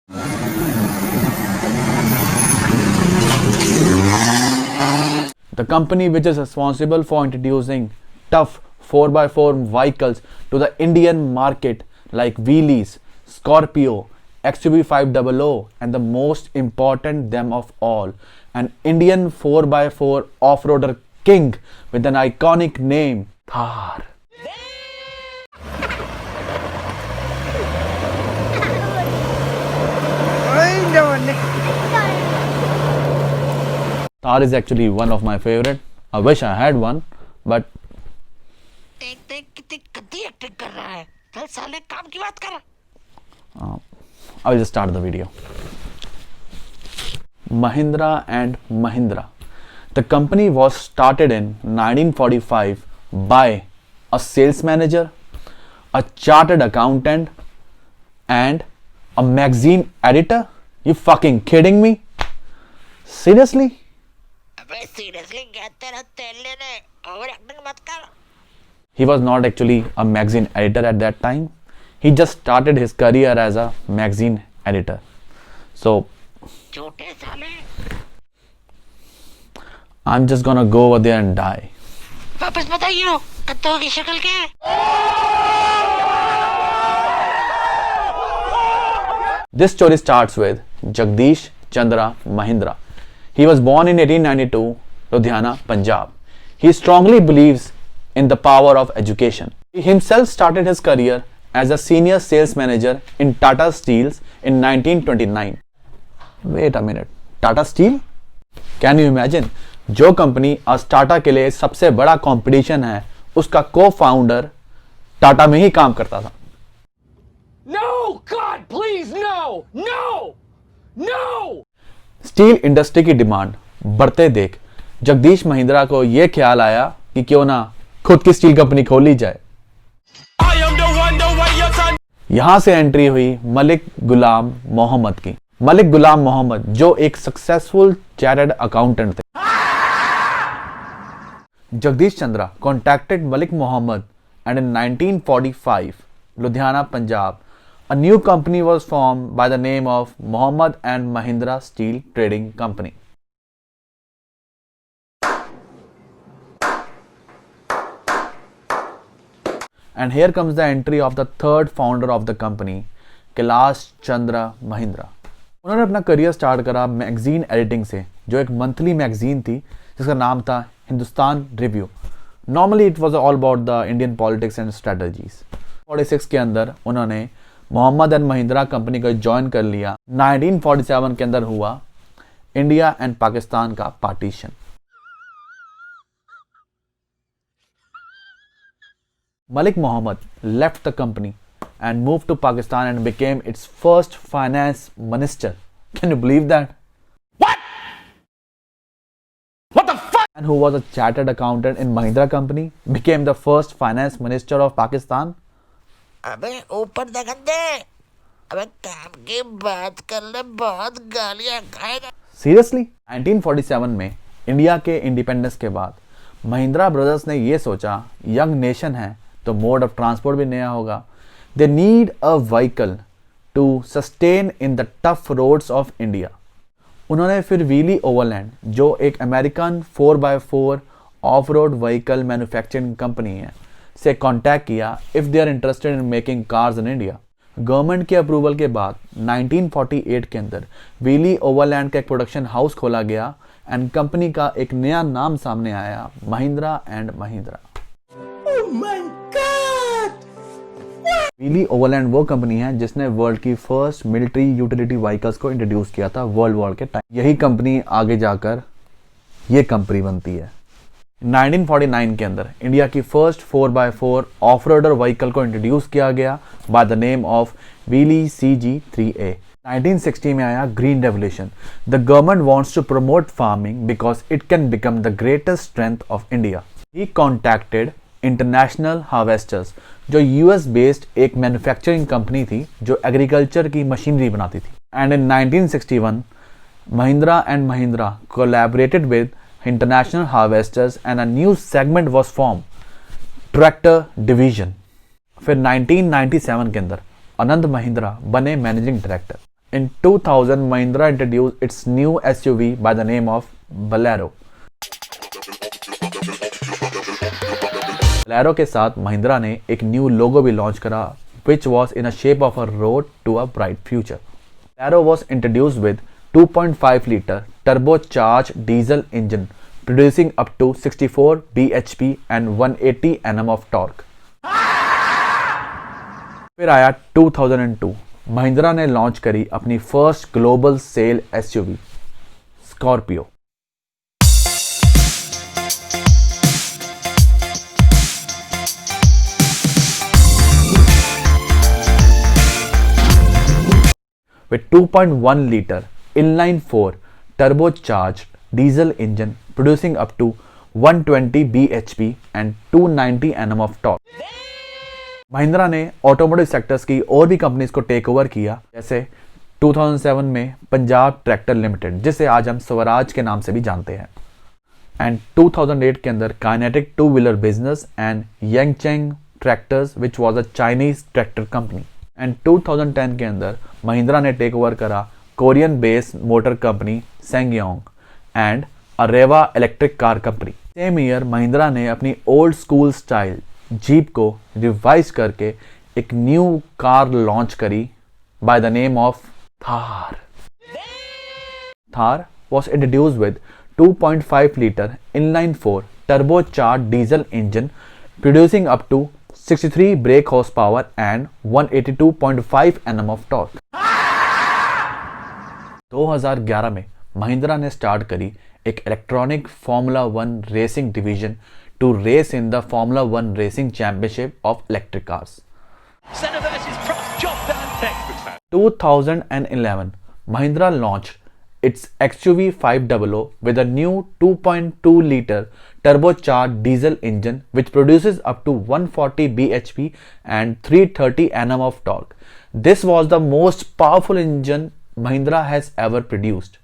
The company which is responsible for introducing tough 4x4 vehicles to the Indian market like Wheelies, Scorpio, XUV500, and the most important them of all, an Indian 4x4 off-roader king with an iconic name, Thar. Thar is actually one of my favorite. I wish I had one, but देख कितनी गंदी acting कर रहा है। चल साले काम की बात कर। I will just start the video. Mahindra and Mahindra. The company was started in 1945 by a sales manager, a chartered accountant, and a magazine editor. You fucking kidding me? Seriously? अबे सीरियसली कहते रह तेल लेने over acting मत कर। He was not actually a magazine editor at that time. He just started his career as a magazine editor. So झूठे साले। I'm just gonna go over there and die. वापस बताइयो कत्तों की शक्ल क्या है? This story starts with Jagdish Chandra Mahindra. He was born in 1892, Ludhiana, Punjab. He strongly believes in the power of education. He himself started his career as a senior sales manager in Tata Steels in 1929. Wait a minute, Tata Steel? Can you imagine? जो company आज टाटा के लिए सबसे बड़ा competition है, उसका cofounder Tata में ही काम करता था। No, God, please, no, no, no! Steel industry की डिमांड बढ़ते देख जगदीश महिंद्रा को यह ख्याल आया कि क्यों ना खुद की स्टील कंपनी खोली जाए। यहां से एंट्री हुई मलिक गुलाम मोहम्मद की। मलिक गुलाम मोहम्मद जो एक सक्सेसफुल चार्टर्ड अकाउंटेंट थे। Jagdish Chandra contacted Malik Mohammed, and in 1945, Ludhiana, Punjab, a new company was formed by the name of Mohammed and Mahindra Steel Trading Company. And here comes the entry of the third founder of the company, Kailash Chandra Mahindra. उन्होंने अपना career start करा magazine editing से, जो एक monthly magazine थी जिसका नाम था Hindustan review. Normally it was all about the Indian politics and strategies. 46 के अंदर उन्होंने मोहम्मद एंड महिंद्रा कंपनी को ज्वाइन कर लिया। 1947 के अंदर हुआ इंडिया एंड पाकिस्तान का partition. Malik Mohammed left the company and moved to Pakistan and became its first finance minister. Can you believe that? What? What the fuck? And who was a chartered accountant in Mahindra company became the first finance minister of Pakistan. अबे ऊपर देखन दे। अबे काम की बात कर ले बहुत गालियां खाएगा। Seriously? 1947 में इंडिया के इंडिपेंडेंस के बाद महिंद्रा ब्रदर्स ने ये सोचा, यंग नेशन है तो मोड ऑफ ट्रांसपोर्ट भी नया होगा। They need a vehicle to sustain in the tough roads of India. उन्होंने फिर व्हीली ओवरलैंड, जो एक American 4x4 off road vehicle manufacturing company है, से कॉन्टैक्ट किया if they are interested in making cars in India. Government के approval के बाद 1948 के अंदर व्हीली ओवरलैंड का एक प्रोडक्शन हाउस खोला गया एंड कंपनी का एक नया नाम सामने आया, Mahindra and Mahindra. Wheelie overland वो कंपनी है जिसने वर्ल्ड की फर्स्ट मिलिट्री यूटिलिटी व्हीकल्स को इंट्रोड्यूस किया था वर्ल्ड वॉर के टाइम। यही कंपनी आगे जाकर ये कंपनी बनती है। 1949 के अंदर इंडिया की first 4x4 off roader vehicle को इंट्रोड्यूस किया गया by the name of Willys CG3A। 1960 में आया green revolution. The government wants to promote farming because it can become the greatest strength of India. He contacted international harvesters, जो US based एक manufacturing company थी जो agriculture की machinery बनाती थी। And in 1961 Mahindra and Mahindra collaborated with international harvesters and a new segment was form, tractor division. फिर 1997 के अंदर आनंद महिंद्रा बने managing director. In 2000, Mahindra introduced its new SUV by the name of Bolero. Bolero के साथ महिंद्रा ने एक न्यू लोगो भी launch करा, which was in a shape of a road to a bright future. Bolero was introduced with 2.5 liter turbocharged diesel engine producing up to 64 bhp and 180 Nm of torque. फिर आया 2002, महिंद्रा ने launch करी अपनी first global sale SUV Scorpio. with 2.1 liter inline 4 turbocharged diesel engine producing up to 120 bhp and 290 Nm of torque. Mahindra ने automotive sectors की और भी companies को टेक ओवर किया, जैसे 2007 में पंजाब ट्रैक्टर लिमिटेड, जिसे आज हम स्वराज के नाम से भी जानते हैं, एंड 2008 के अंदर kinetic two wheeler business and Yancheng tractors which was a Chinese tractor company. And 2010 के अंदर महिंद्रा ने टेक ओवर करा Korean based motor company SsangYong and Reva electric car company. Same year Mahindra ने अपनी ओल्ड स्कूल स्टाइल जीप को revise करके एक new car launch करी by the name of Thar. Thar was introduced with 2.5 liter inline 4 turbocharged diesel engine producing up to 63 brake horsepower and 182.5 Nm of torque. 2011 में महिंद्रा ने start करी एक electronic formula 1 racing division to race in the formula 1 racing championship of electric cars. 2011, Mahindra launched its XUV 500 with a new 2.2 liter turbocharged diesel engine which produces up to 140 bhp and 330 Nm of torque. This was the most powerful engine Mahindra has ever produced.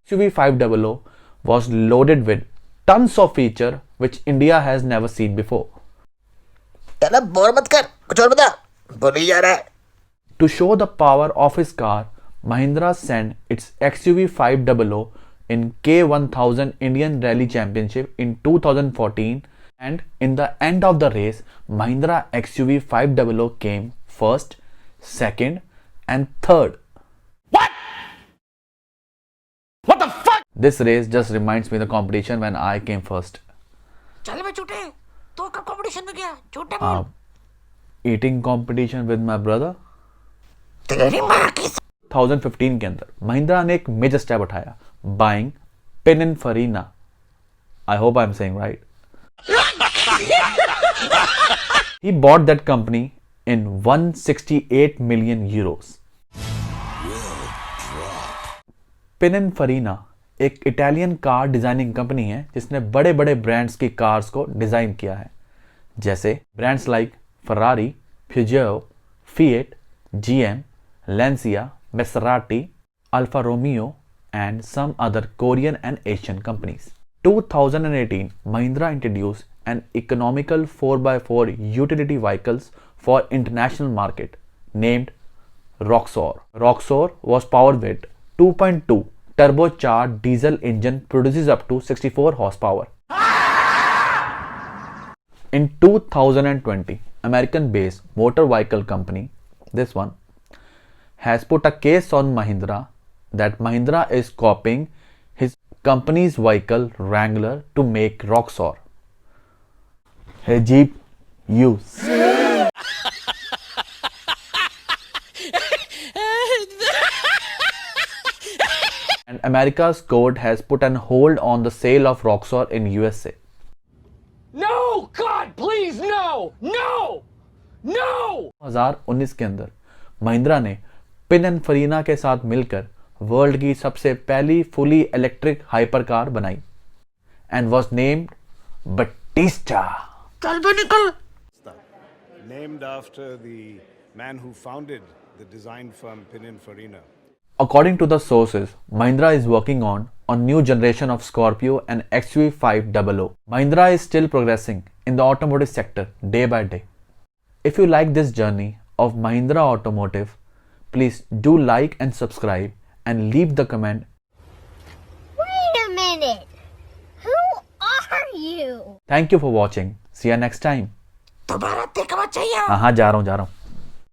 XUV 500 was loaded with tons of feature which India has never seen before. चलो bore मत कर, कुछ और बता, बोल ही जा रहा है. To show the power of his car, Mahindra sent its XUV 500 in K1000 Indian Rally Championship in 2014, and in the end of the race, Mahindra XUV 500 came first, second, and third. What? What the fuck? This race just reminds me of the competition when I came first. चल बे झूठे, तो कब competition में गया? झूठे बोल. Eating competition with my brother. तेरी माँ की 2015 के अंदर महिंद्रा ने एक मेजर स्टेप उठाया, buying Pininfarina. I hope I'm saying right. He bought that company in 168 million euros. Pininfarina एक इटालियन कार डिजाइनिंग कंपनी है जिसने बड़े बड़े ब्रांड्स की कार्स को डिजाइन किया है, जैसे brands like Ferrari, Peugeot, Fiat, GM, Lancia, Maserati, Alfa Romeo, and some other Korean and Asian companies. 2018, Mahindra introduced an economical 4x4 utility vehicles for international market named Roxor. Roxor was powered with 2.2 turbocharged diesel engine produces up to 64 horsepower. In 2020, American-based motor vehicle company, this one, has put a case on Mahindra that Mahindra is copying his company's vehicle Wrangler to make Roxor. Hey Jeep, use. And America's court has put an hold on the sale of Roxor in USA. No! God, please, no! No! No! 2019 के अंदर महिंद्रा ने Pininfarina के साथ मिलकर world की सबसे पहली fully electric hyper car बनाई and was named Battista. चल बे निकल. Named after the man who founded the design firm Pininfarina. According to the sources, Mahindra is working on a new generation of Scorpio and XUV 500. Mahindra is still progressing in the automotive sector day by day. If you like this journey of Mahindra Automotive, please do like and subscribe and leave the comment. Wait a minute. Who are you? Thank you for watching. See you next time. दोबारा देखना चाहिए हाँ जा रहा हूँ